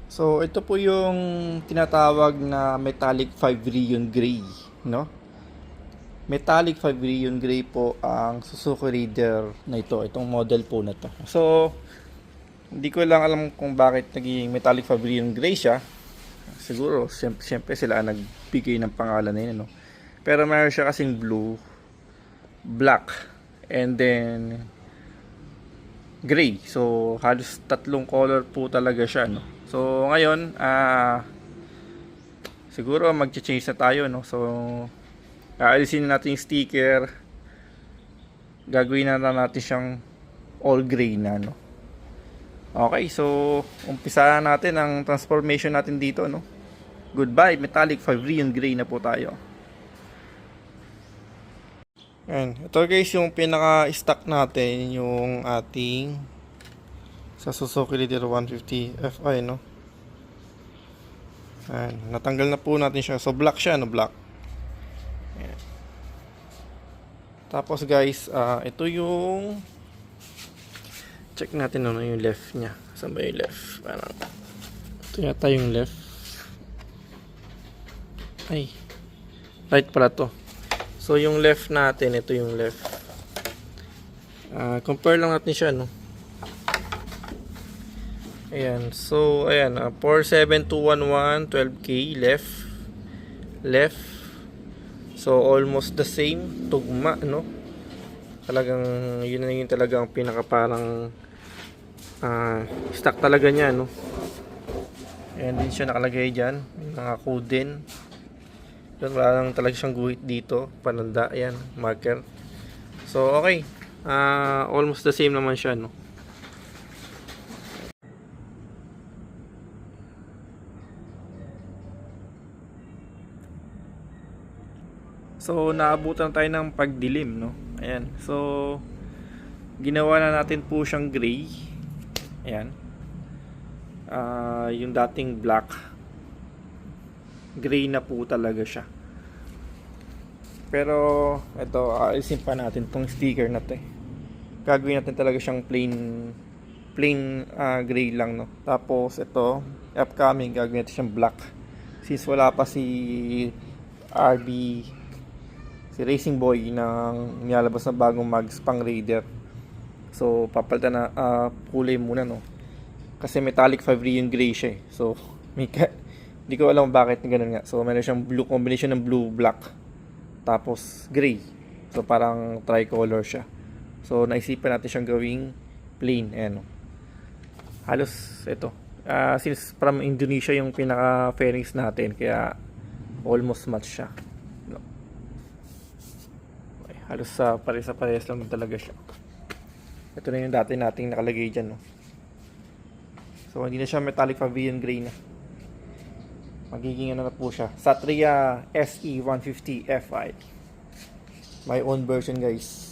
So, ito po yung tinatawag na metallic 5 Rion Gray, no? Metallic 5 Rion Gray po ang Suzuki Raider na ito, itong model po na to. So, hindi ko lang alam kung bakit naging metallic 5 Rion Gray siya. Siguro, siyempre sila ang nagbigay ng pangalan na yun, no? Pero meron siya kasing blue, black, and then gray. So, halos tatlong color po talaga siya, no? So, ngayon, siguro mag-change na tayo, no? So, aalisin na natin yung sticker. Gagawin na natin siyang all gray na, no? Okay, so, umpisa natin ang transformation natin dito, no? Goodbye, metallic 5 Rion Gray na po tayo. Ayan, ito guys yung pinaka-stock natin, yung ating sa Suzuki Raider 150 Fi, no? Ayan, natanggal na po natin siya. So black siya, no? Black. Ayan. Tapos guys, ito yung check natin ano yung left niya. Saan ba yung left? Parang ito yata yung left. Ay, right pala to. So yung left natin, ito yung left. Compare lang natin siya, no? Ayan, so ayan, 47211 12K left. So almost the same, tugma, no? Talagang yun na yung talagang pinaka parang stock talaga niya, no? Ayan din siya nakalagay diyan, mga code din. Doon wala lang talaga siyang guhit dito, pananda, ayan, marker. So okay, almost the same naman siya, no? So, naabutan tayo ng pagdilim, no? Ayan. So, ginawa na natin po siyang gray. Ayan. Yung dating black. Gray na po talaga siya. Pero, ito, alisin pa natin tong sticker na to eh. Gagawin natin talaga siyang plain gray lang, no? Tapos, ito, upcoming, gagawin natin siyang black. Since wala pa si RB si Racing Boy ng nilalabas na bagong mags pang Raider. So papalitan na kulay muna, no, kasi metallic 5 Rion Gray siya eh. So hindi ko alam bakit ganoon nga. So meron siyang blue, combination ng blue black tapos gray, so parang tricolor siya. So naisipan natin siyang gawing plain, no? Halos ito, since from Indonesia yung pinaka fairings natin, kaya almost match siya. Halos parehas lang talaga siya. Ito na yung dati nating nakalagay dyan, no? So hindi na siya metallic Fabian Gray na. Magiging ano na po siya, Satria SE 150 Fi. My own version guys.